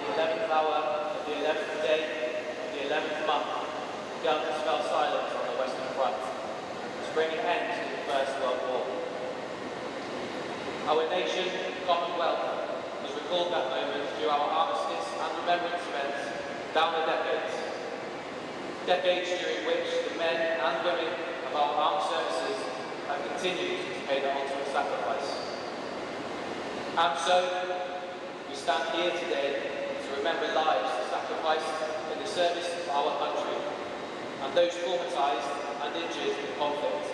the 11th hour of the 11th day of the 11th month, guns fell silent on the Western Front, to bring an end to the First World War. Our nation, Commonwealth, has recalled that moment through our Armistice and Remembrance events down the decades. Decades during which the men and women of our armed services have continued to pay the ultimate sacrifice. And so, we stand here today to remember lives sacrificed in the service of our country and those traumatised and injured in conflict.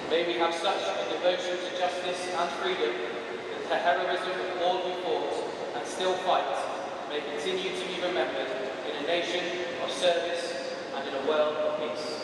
May we have such a devotion to justice and freedom that the heroism of all who fought and still fight may continue to be remembered in a nation of service and in a world of peace.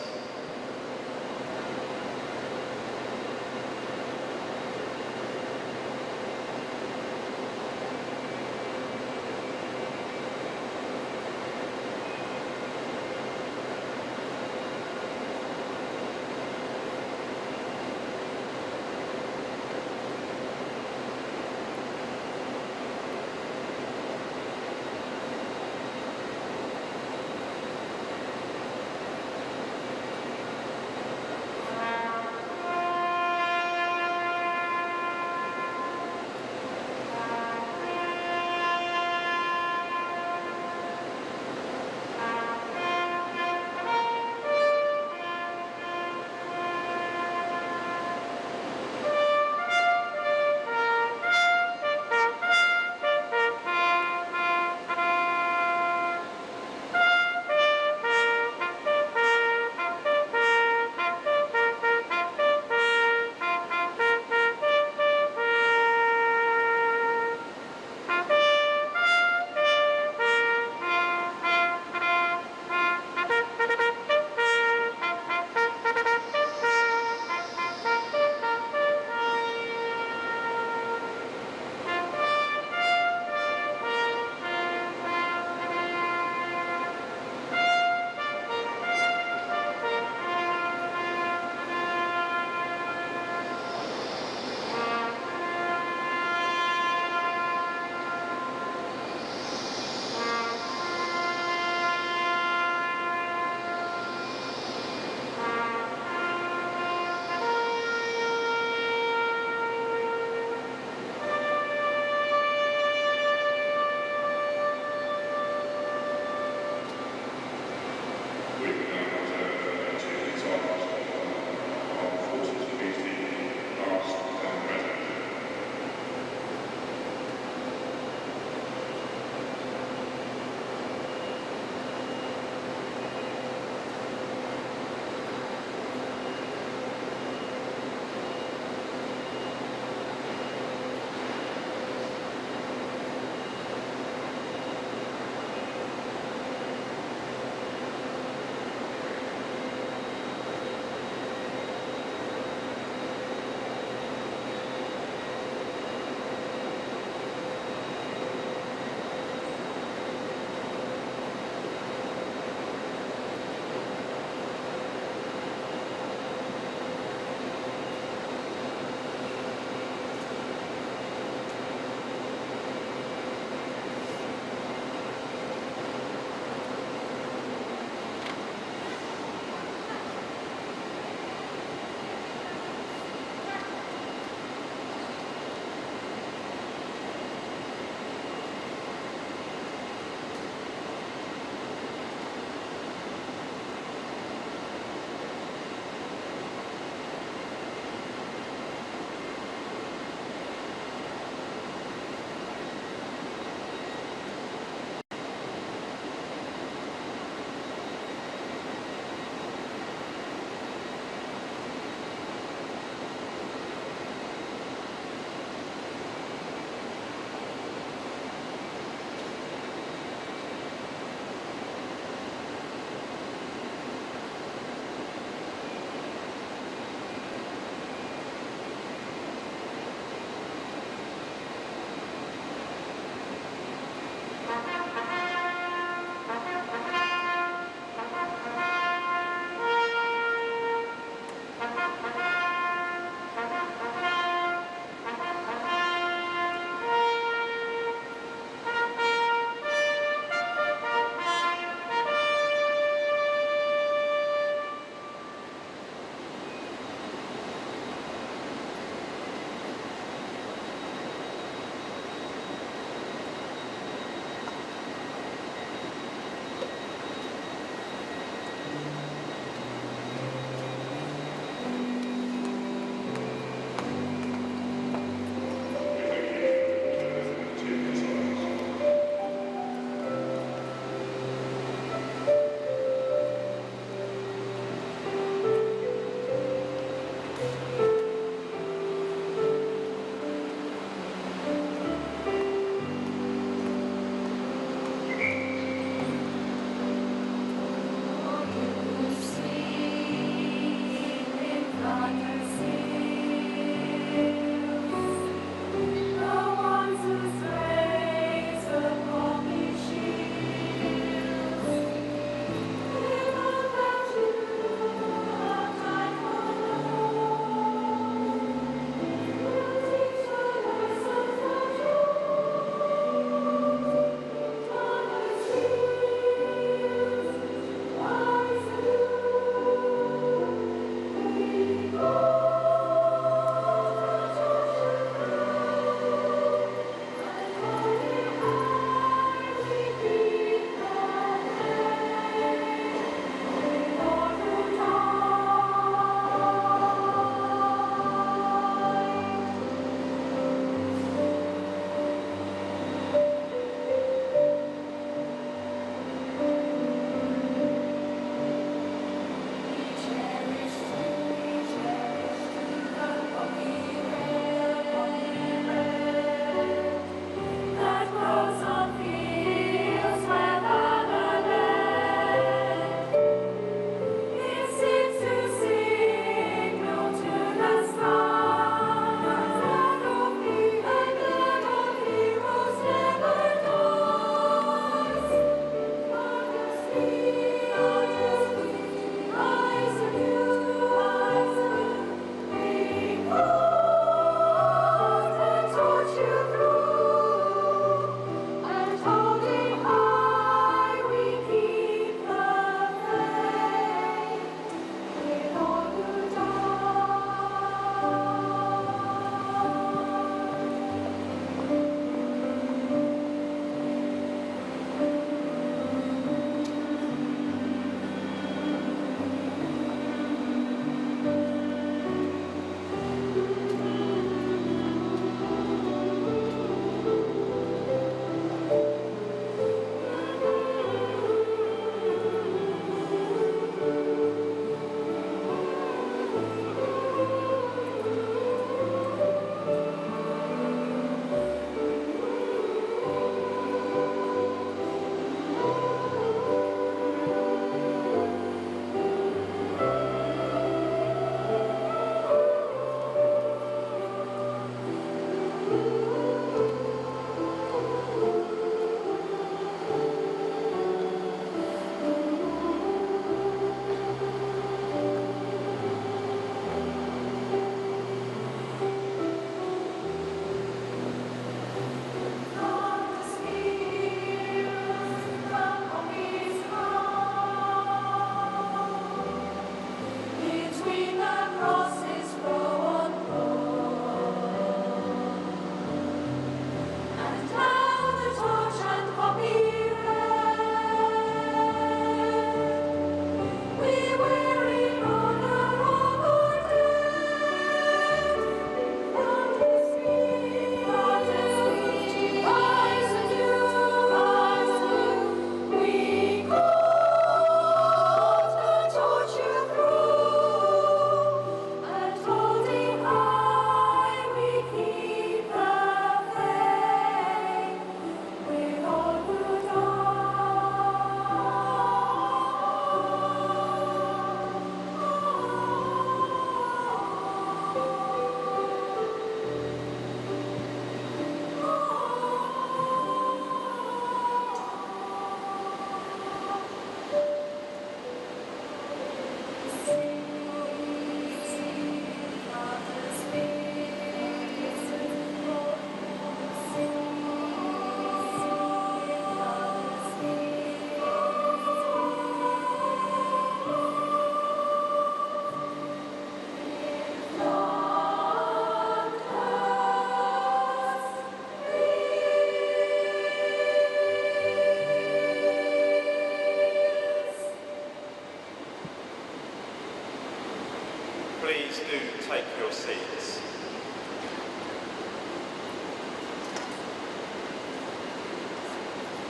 your seats.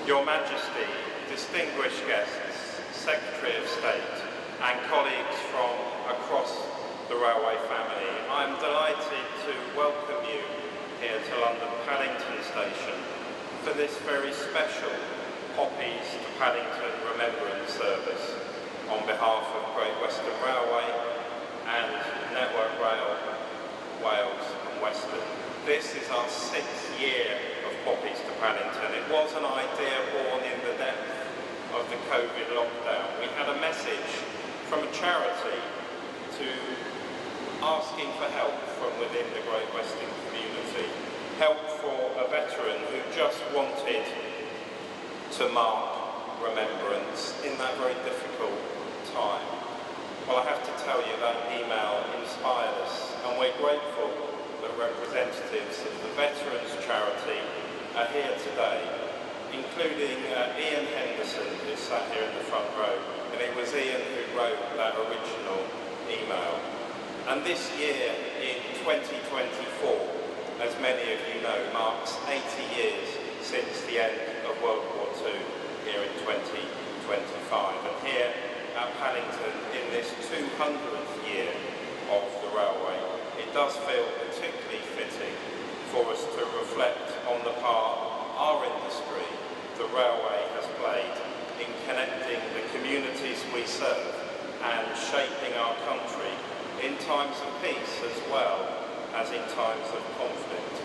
Your Majesty, distinguished guests, Secretary of State, and colleagues from across the railway family, I'm delighted to welcome you here to London Paddington Station for this very special Poppies to Paddington Remembrance service on behalf of Great Western Railway and Network Rail, Wales and Western. This is our 6th year of Poppies to Paddington. It was an idea born in the depth of the COVID lockdown. We had a message from a charity to asking for help from within the Great Western community. Help for a veteran who just wanted to mark remembrance in that very difficult time. Well, I have to tell you that email inspired us, and we're grateful that representatives of the Veterans Charity are here today, including Ian Henderson, who's sat here in the front row, and it was Ian who wrote that original email. And this year, in 2024, as many of you know, marks 80 years since the end of World War II here in 2025. And here at Paddington, in this 200th year of the railway, it does feel particularly fitting for us to reflect on the part our industry, the railway, has played in connecting the communities we serve and shaping our country in times of peace as well as in times of conflict.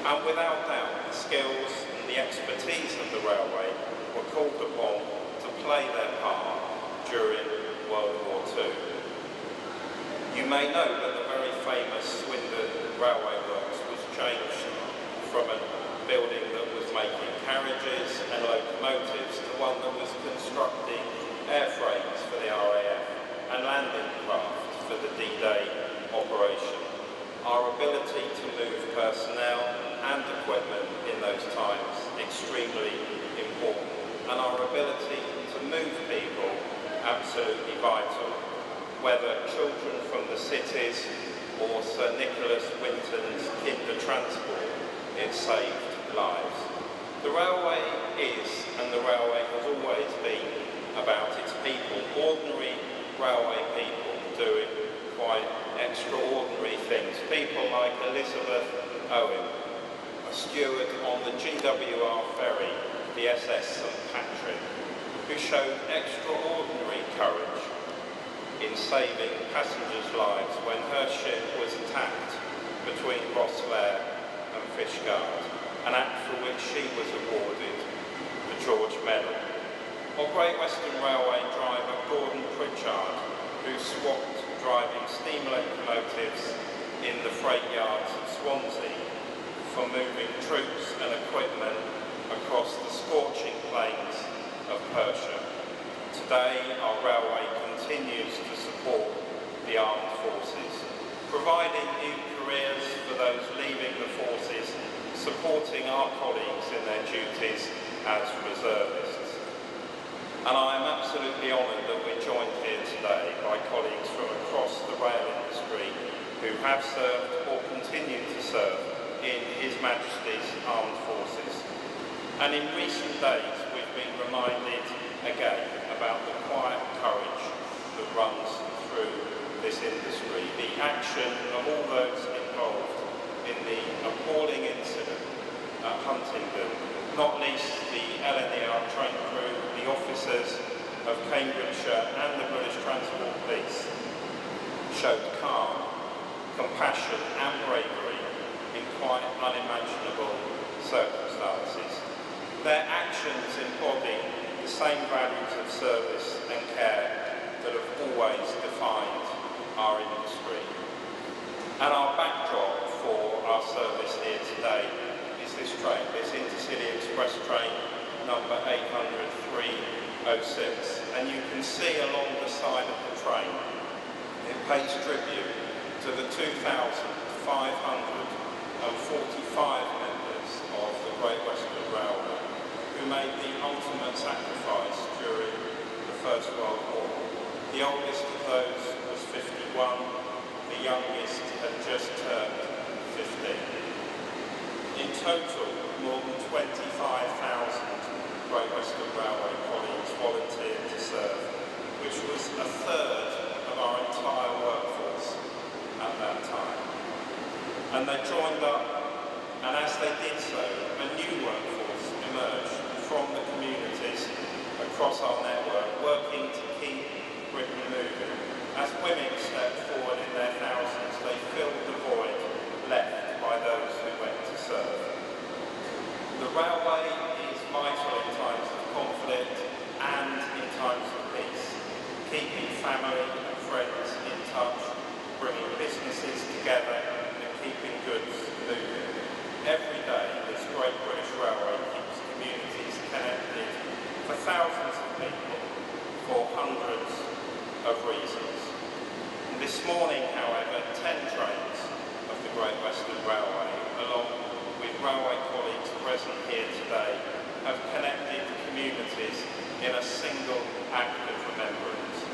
And without doubt, the skills and the expertise of the railway were called upon to play their part during World War II. You may know that the very famous Swindon Railway Works was changed from a building that was making carriages and locomotives to one that was constructing airframes for the RAF and landing craft for the D-Day operation. Our ability to move personnel and equipment in those times extremely important, and our ability to move people absolutely vital, whether children from the cities or Sir Nicholas Winton's kinder transport, it saved lives. The railway is, and the railway has always been, about its people, ordinary railway people doing quite extraordinary things. People like Elizabeth Owen, a steward on the GWR ferry, the SS St Patrick, who showed extraordinary courage in saving passengers' lives when her ship was attacked between Rosslare and Fishguard, an act for which she was awarded the George Medal. Or Great Western Railway driver Gordon Pritchard, who swapped driving steam locomotives in the freight yards of Swansea for moving troops and equipment across the scorching plains of Perthshire. Today, our railway continues to support the armed forces, providing new careers for those leaving the forces, supporting our colleagues in their duties as reservists. And I am absolutely honoured that we're joined here today by colleagues from across the rail industry who have served or continue to serve in His Majesty's Armed Forces. And in recent days, we've been reminded again about the quiet courage that runs through this industry, the action of all those involved in the appalling incident at Huntingdon, not least the LNER train crew, the officers of Cambridgeshire and the British Transport Police, showed calm, compassion and bravery in quite unimaginable circumstances. Their actions embody the same values of service and care that have always defined our industry. And our backdrop for our service here today is this train, this Intercity Express train number 80306. And you can see along the side of the train, it pays tribute to the 2,545 members of the Great Western Railway who made the ultimate sacrifice during the First World War. The oldest of those was 51, the youngest had just turned 15. In total, more than 25,000 Great Western Railway colleagues volunteered to serve, which was a third of our entire workforce at that time. And they joined up, and as they did so, a new workforce emerged from the communities across our network, working to keep Britain moving. As women stepped forward in their thousands, they filled the void left by those who went to serve. The railway is vital in times of conflict and in times of peace, keeping family and friends in touch, bringing businesses together and keeping goods moving. Every day, this Great British Railway keeps communities connected for thousands of people for hundreds of reasons. And this morning, however, 10 trains of the Great Western Railway, along with railway colleagues present here today, have connected communities in a single act of remembrance.